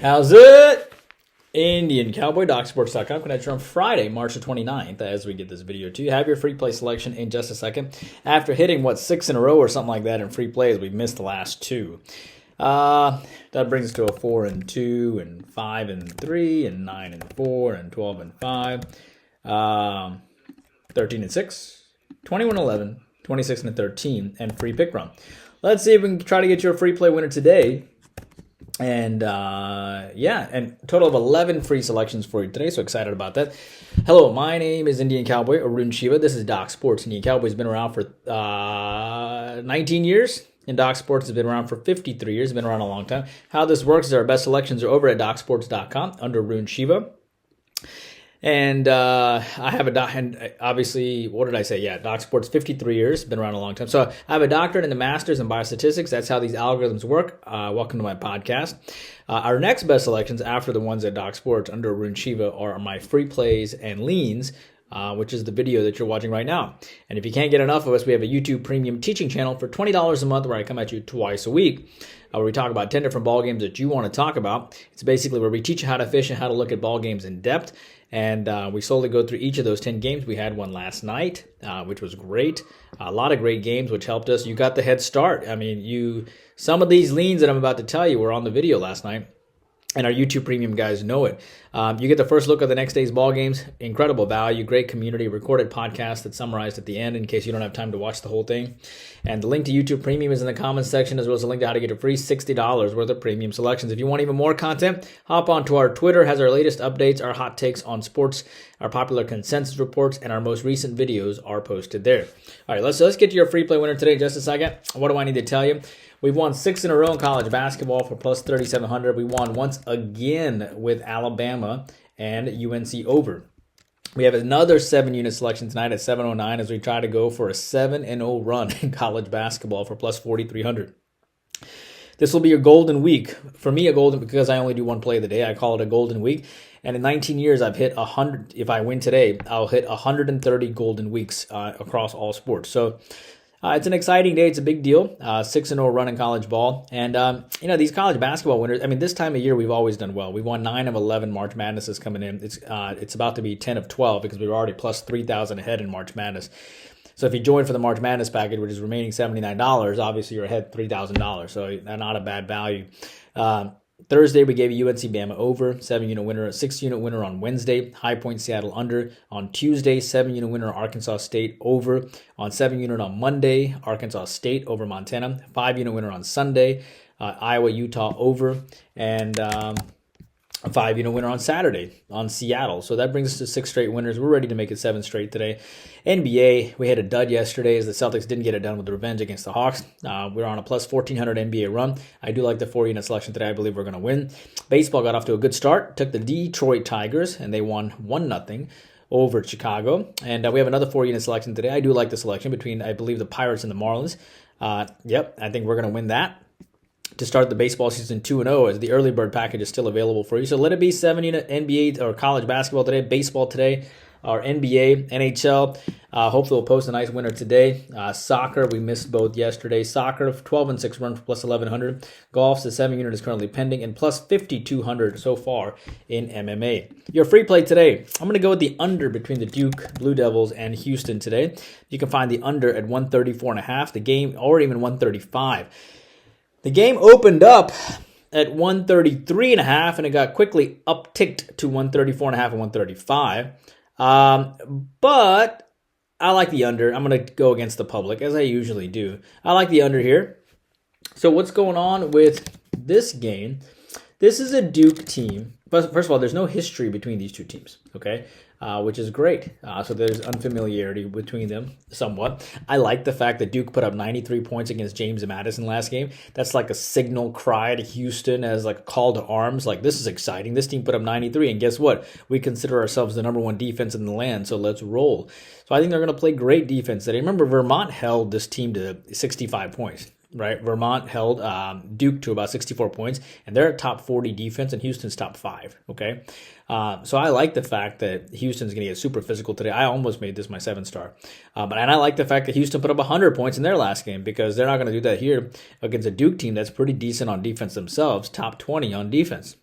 How's it? Indian Cowboy, DocSports.com. Connected on Friday, March the 29th, as we get this video to you. Have your free play selection in just a second. After hitting, 6 in a row or something like that in free plays, we missed the last two. That brings us to a 4 and 2, and 5 and 3, and 9 and 4, and 12 and 5, 13 and 6, 21 and 11, 26 and 13, and free pick run. Let's see if we can try to get you a free play winner today. And and total of 11 free selections for you today, so excited about that. Hello, my name is Indian Cowboy, Arun Shiva. This is Doc Sports. Indian Cowboy's been around for 19 years, and Doc Sports has been around for 53 years. It's been around a long time. How this works is our best selections are over at docsports.com under Arun Shiva. And I have obviously, what did I say? Yeah, Doc Sports, 53 years, been around a long time. So I have a doctorate and a master's in biostatistics. That's how these algorithms work. Welcome to my podcast. Our next best selections after the ones at Doc Sports under Arun Shiva are my free plays and leans, which is the video that you're watching right now. And if you can't get enough of us, we have a YouTube premium teaching channel for $20 a month where I come at you twice a week. Where we talk about 10 different ball games that you want to talk about. It's basically where we teach you how to fish and how to look at ball games in depth. And we slowly go through each of those 10 games. We had one last night, which was great. A lot of great games, which helped us. You got the head start. I mean, some of these leans that I'm about to tell you were on the video last night. And our YouTube premium guys know it. You get the first look at the next day's ball games. Incredible value, great community, recorded podcast that's summarized at the end in case you don't have time to watch the whole thing. And the link to YouTube Premium is in the comments section, as well as a link to how to get a free $60 worth of premium selections. If you want even more content, hop onto our Twitter. Has our latest updates, our hot takes on sports, our popular consensus reports, and our most recent videos are posted there. All right, let's get to your free play winner today in just a second. What do I need to tell you? We've won 6 in a row in college basketball for plus 3,700. We won once again with Alabama and UNC over. We have another 7-unit selection tonight at 709 as we try to go for a 7-0 run in college basketball for plus 4,300. This will be your golden week. For me, because I only do one play of the day, I call it a golden week. And in 19 years, I've hit 100. If I win today, I'll hit 130 golden weeks across all sports. So it's an exciting day. It's a big deal. 6-0 run in college ball. And, these college basketball winners, this time of year, we've always done well. We've won 9 of 11 March Madness is coming in. It's about to be 10 of 12 because we were already plus 3,000 ahead in March Madness. So if you join for the March Madness package, which is remaining $79, obviously you're ahead $3,000. So not a bad value. Thursday, we gave you UNC Bama over, 7-unit winner, 6-unit winner on Wednesday, High Point Seattle under. On Tuesday, 7-unit winner Arkansas State over. On 7-unit on Monday, Arkansas State over Montana. 5-unit winner on Sunday, Iowa Utah over. And a 5-unit winner on Saturday on Seattle. So that brings us to 6 straight winners. We're ready to make it 7 straight today. NBA, we had a dud yesterday as the Celtics didn't get it done with the revenge against the Hawks. We're on a plus 1,400 NBA run. I do like the 4-unit selection today. I believe we're going to win. Baseball got off to a good start. Took the Detroit Tigers, and they won 1-0 over Chicago. And we have another 4-unit selection today. I do like the selection between, I believe, the Pirates and the Marlins. I think we're going to win that to start the baseball season 2-0 as the early bird package is still available for you. So let it be 7-unit NBA or college basketball today, baseball today, or NBA, NHL. Hopefully we'll post a nice winner today. Soccer, we missed both yesterday. Soccer, 12-6 run for plus 1,100. Golf's the 7-unit is currently pending and plus 5,200 so far in MMA. Your free play today, I'm going to go with the under between the Duke Blue Devils and Houston today. You can find the under at 134.5, the game, or even 135. The game opened up at 133.5, and it got quickly upticked to 134.5 and 135. But I like the under. I'm going to go against the public, as I usually do. I like the under here. So what's going on with this game? This is a Duke team. First of all, there's no history between these two teams, okay? Which is great. So there's unfamiliarity between them somewhat. I like the fact that Duke put up 93 points against James Madison last game. That's like a signal cry to Houston as like a call to arms. Like, this is exciting. This team put up 93, and guess what? We consider ourselves the number 1 defense in the land, so let's roll. So I think they're going to play great defense today. Remember, Vermont held this team to 65 points. Right, Vermont held Duke to about 64 points, and they're a top 40 defense, and Houston's top 5. Okay, so I like the fact that Houston's going to get super physical today. I almost made this my 7-star, and I like the fact that Houston put up 100 points in their last game because they're not going to do that here against a Duke team that's pretty decent on defense themselves, top 20 on defense.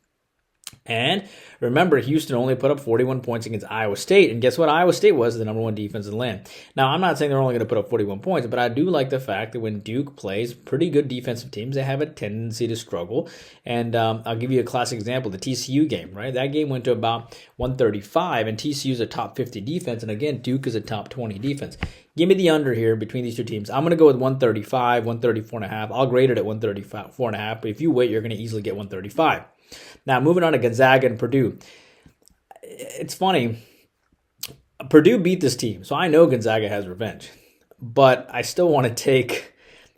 And remember, Houston only put up 41 points against Iowa State. And guess what? Iowa State was the number one defense in the land. Now, I'm not saying they're only going to put up 41 points, but I do like the fact that when Duke plays pretty good defensive teams, they have a tendency to struggle. And I'll give you a classic example, the TCU game, right? That game went to about 135, and TCU is a top 50 defense. And again, Duke is a top 20 defense. Give me the under here between these two teams. I'm going to go with 135, 134.5. I'll grade it at 134.5, but if you wait, you're going to easily get 135. Now, moving on to Gonzaga and Purdue. It's funny. Purdue beat this team, so I know Gonzaga has revenge. But I still want to take,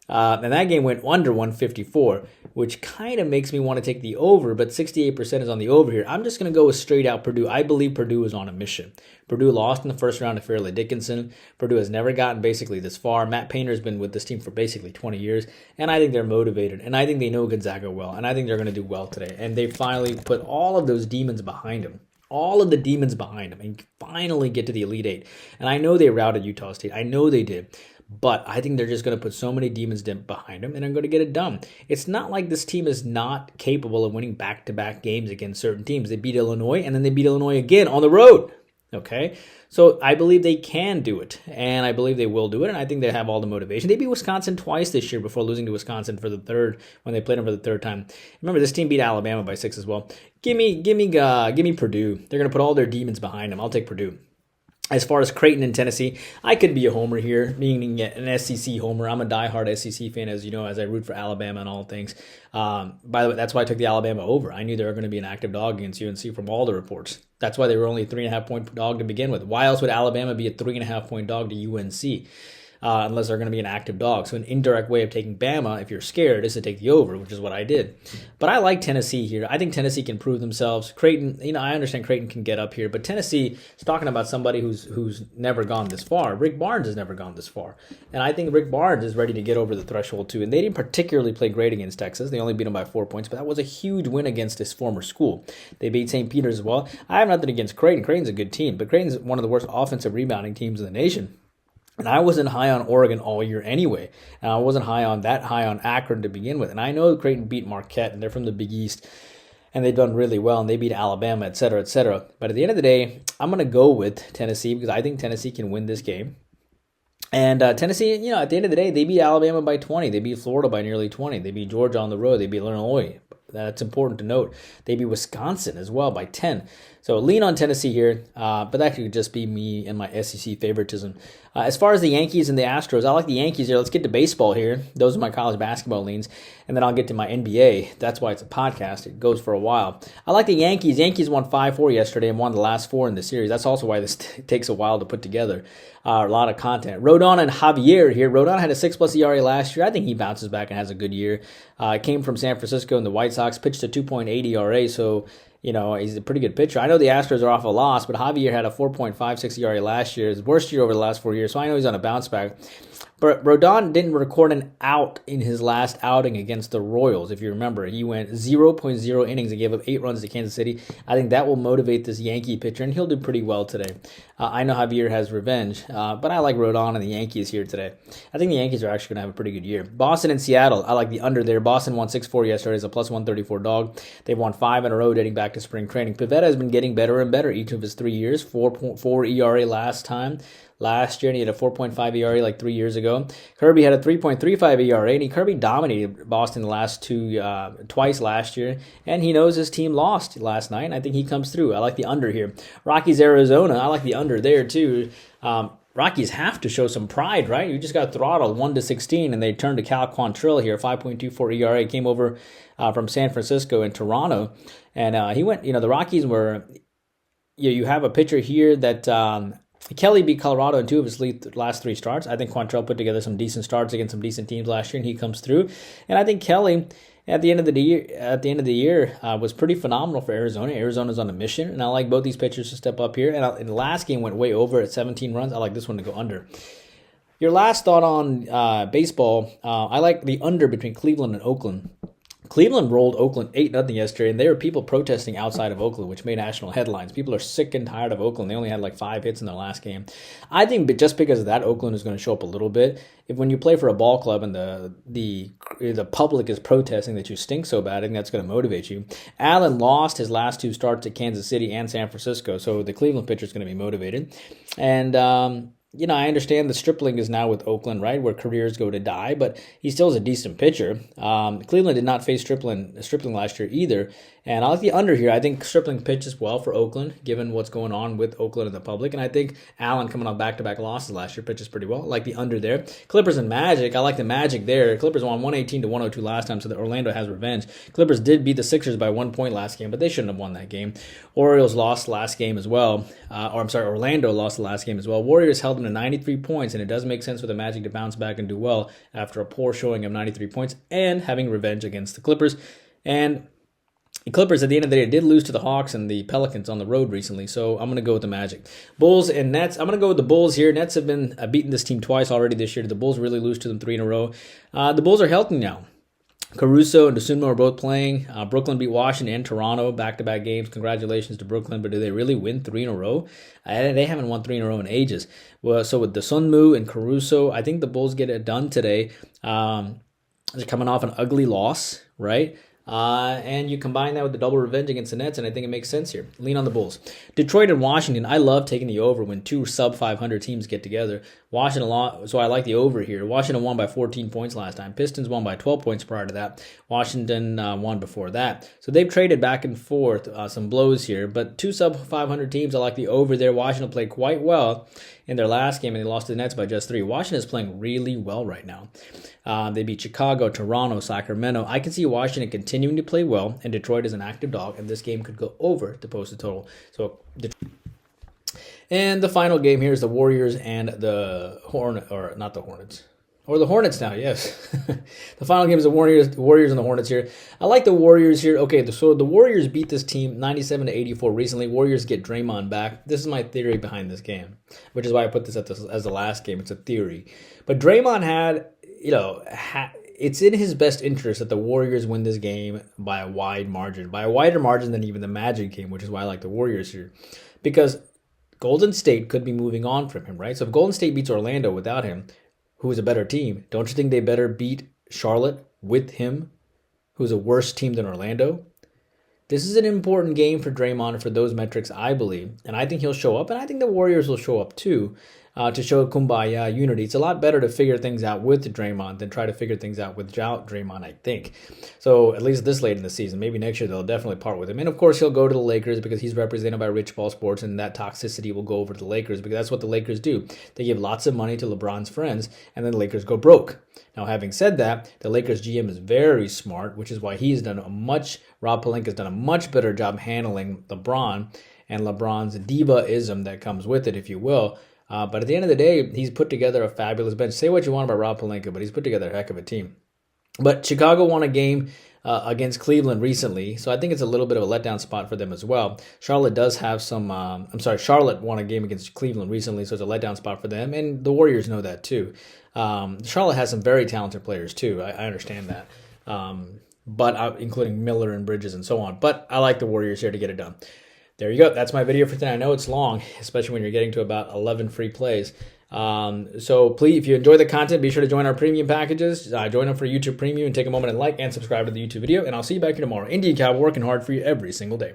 and that game went under 154, which kind of makes me want to take the over, but 68% is on the over here. I'm just going to go with straight out Purdue. I believe Purdue is on a mission. Purdue lost in the first round to Fairleigh Dickinson. Purdue has never gotten basically this far. Matt Painter's been with this team for basically 20 years, and I think they're motivated, and I think they know Gonzaga well, and I think they're going to do well today. And they finally put all of those demons behind them. All of the demons behind them, and finally get to the Elite Eight. And I know they routed Utah State. I know they did. But I think they're just going to put so many demons behind them, and they're going to get it done. It's not like this team is not capable of winning back-to-back games against certain teams. They beat Illinois, and then they beat Illinois again on the road. Okay? So I believe they can do it, and I believe they will do it, and I think they have all the motivation. They beat Wisconsin twice this year before losing to Wisconsin for the third, when they played them for the third time. Remember, this team beat Alabama by 6 as well. Give me Purdue. They're going to put all their demons behind them. I'll take Purdue. As far as Creighton and Tennessee, I could be a homer here, meaning an SEC homer. I'm a diehard SEC fan, as you know, as I root for Alabama and all things. By the way, that's why I took the Alabama over. I knew they were going to be an active dog against UNC from all the reports. That's why they were only a 3.5-point dog to begin with. Why else would Alabama be a 3.5-point dog to UNC? Unless they're going to be an active dog. So an indirect way of taking Bama, if you're scared, is to take the over, which is what I did. But I like Tennessee here. I think Tennessee can prove themselves. Creighton, I understand Creighton can get up here, but Tennessee is talking about somebody who's never gone this far. Rick Barnes has never gone this far. And I think Rick Barnes is ready to get over the threshold too. And they didn't particularly play great against Texas. They only beat them by 4 points, but that was a huge win against his former school. They beat St. Peter's as well. I have nothing against Creighton. Creighton's a good team, but Creighton's one of the worst offensive rebounding teams in the nation. And I wasn't high on Oregon all year anyway. And I wasn't high on Akron to begin with. And I know Creighton beat Marquette, and they're from the Big East, and they've done really well, and they beat Alabama, et cetera, et cetera. But at the end of the day, I'm going to go with Tennessee because I think Tennessee can win this game. And Tennessee, at the end of the day, they beat Alabama by 20. They beat Florida by nearly 20. They beat Georgia on the road. They beat Illinois. That's important to note. They beat Wisconsin as well by 10. So lean on Tennessee here, but that could just be me and my SEC favoritism. As far as the Yankees and the Astros, I like the Yankees here. Let's get to baseball here. Those are my college basketball leans. And then I'll get to my NBA. That's why it's a podcast. It goes for a while. I like the Yankees. Yankees won 5-4 yesterday and won the last 4 in the series. That's also why this takes a while to put together. A lot of content. Rodon and Javier here. Rodon had a 6+ ERA last year. I think he bounces back and has a good year. Came from San Francisco and the White Sox. Pitched a 2.8 ERA, so he's a pretty good pitcher. I know the Astros are off a loss, but Javier had a 4.56 ERA last year. His worst year over the last 4 years, so I know he's on a bounce back. But Rodon didn't record an out in his last outing against the Royals. If you remember, he went 0.0 innings and gave up 8 runs to Kansas City. I think that will motivate this Yankee pitcher, and he'll do pretty well today. I know Javier has revenge, but I like Rodon and the Yankees here today. I think the Yankees are actually going to have a pretty good year. Boston and Seattle, I like the under there. Boston won 6-4 yesterday as a plus 134 dog. They've won 5 in a row dating back to spring training. Pivetta has been getting better and better each of his 3 years. 4.4 ERA last year, and he had a 4.5 ERA like 3 years ago. Kirby had a 3.35 ERA, and Kirby dominated Boston the last twice last year, and he knows his team lost last night, and I think he comes through. I like the under here. Rockies, Arizona, I like the under there too. Rockies have to show some pride, right? You just got throttled 1-16, and they turned to Cal Quantrill here, 5.24 ERA, came over from San Francisco and Toronto, and he went. The Rockies were. You have a pitcher here that. Kelly beat Colorado in 2 of his last 3 starts. I think Quantrill put together some decent starts against some decent teams last year, and he comes through. And I think Kelly, at the end of the year, was pretty phenomenal for Arizona. Arizona's on a mission, and I like both these pitchers to step up here. And the last game went way over at 17 runs. I like this one to go under. Your last thought on baseball, I like the under between Cleveland and Oakland. Cleveland rolled Oakland 8-0 yesterday, and there were people protesting outside of Oakland, which made national headlines. People are sick and tired of Oakland. They only had like 5 hits in their last game. I think just because of that, Oakland is going to show up a little bit. If when you play for a ball club and the public is protesting that you stink so bad, I think that's going to motivate you. Allen lost his last 2 starts at Kansas City and San Francisco, so the Cleveland pitcher is going to be motivated. And I understand the Stripling is now with Oakland, right, where careers go to die, but he still is a decent pitcher. Cleveland did not face Stripling last year either, and I like the under here. I think Stripling pitches well for Oakland, given what's going on with Oakland and the public, and I think Allen, coming off back-to-back losses last year, pitches pretty well. I like the under there. Clippers and Magic, I like the Magic there. Clippers won 118-102 last time, so that Orlando has revenge. Clippers did beat the Sixers by 1 point last game, but they shouldn't have won that game. Orioles lost last game as well. Orlando lost the last game as well. Warriors held them to 93 points, and it does make sense for the Magic to bounce back and do well after a poor showing of 93 points and having revenge against the Clippers. And the Clippers, at the end of the day, did lose to the Hawks and the Pelicans on the road recently, so I'm going to go with the Magic. Bulls and Nets, I'm going to go with the Bulls here. Nets have been beaten this team twice already this year. Did the Bulls really lose to them 3 in a row? The Bulls are healthy now. Caruso and DeSumo are both playing. Brooklyn beat Washington and Toronto back-to-back games. Congratulations to Brooklyn, but do they really win 3 in a row? They haven't won 3 in a row in ages. Well, so with DeSumo and Caruso, I think the Bulls get it done today. They're coming off an ugly loss, right? And you combine that with the double revenge against the Nets, and I think it makes sense here. Lean on the Bulls. Detroit and Washington, I love taking the over when 2 sub-500 teams get together. Washington, so I like the over here. Washington won by 14 points last time. Pistons won by 12 points prior to that. Washington won before that. So they've traded back and forth some blows here, but 2 sub-500 teams, I like the over there. Washington played quite well in their last game, and they lost to the Nets by just 3. Washington is playing really well right now. They beat Chicago, Toronto, Sacramento. I can see Washington continuing to play well, and Detroit is an active dog, and this game could go over to post a total. And the final game here is the Warriors and the Hornets now, yes. The final game is the Warriors and the Hornets here. I like the Warriors here. Okay, so the Warriors beat this team 97-84 recently. Warriors get Draymond back. This is my theory behind this game, which is why I put this as the last game. It's a theory. But Draymond had, it's in his best interest that the Warriors win this game by a wide margin, by a wider margin than even the Magic game, which is why I like the Warriors here. Because Golden State could be moving on from him, right? So if Golden State beats Orlando without him, who is a better team, don't you think they better beat Charlotte with him, who's a worse team than Orlando? This is an important game for Draymond for those metrics, I believe. And I think he'll show up, and I think the Warriors will show up too, to show kumbaya unity. It's a lot better to figure things out with Draymond than try to figure things out without Draymond, I think. So at least this late in the season, maybe next year they'll definitely part with him. And of course he'll go to the Lakers because he's represented by Rich Paul Sports, and that toxicity will go over to the Lakers because that's what the Lakers do. They give lots of money to LeBron's friends, and then the Lakers go broke. Now, having said that, the Lakers GM is very smart, which is why Rob Pelinka's done a much better job handling LeBron and LeBron's diva-ism that comes with it, if you will. But at the end of the day, he's put together a fabulous bench. Say what you want about Rob Pelinka, but he's put together a heck of a team. But Chicago won a game against Cleveland recently, so I think it's a little bit of a letdown spot for them as well. Charlotte does have Charlotte won a game against Cleveland recently, so it's a letdown spot for them, and the Warriors know that too. Charlotte has some very talented players too. I understand that, but including Miller and Bridges and so on. But I like the Warriors here to get it done. There you go. That's my video for today. I know it's long, especially when you're getting to about 11 free plays. So please, if you enjoy the content, be sure to join our premium packages. Join them for YouTube Premium and take a moment and like and subscribe to the YouTube video. And I'll see you back here tomorrow. Indian Cowboy working hard for you every single day.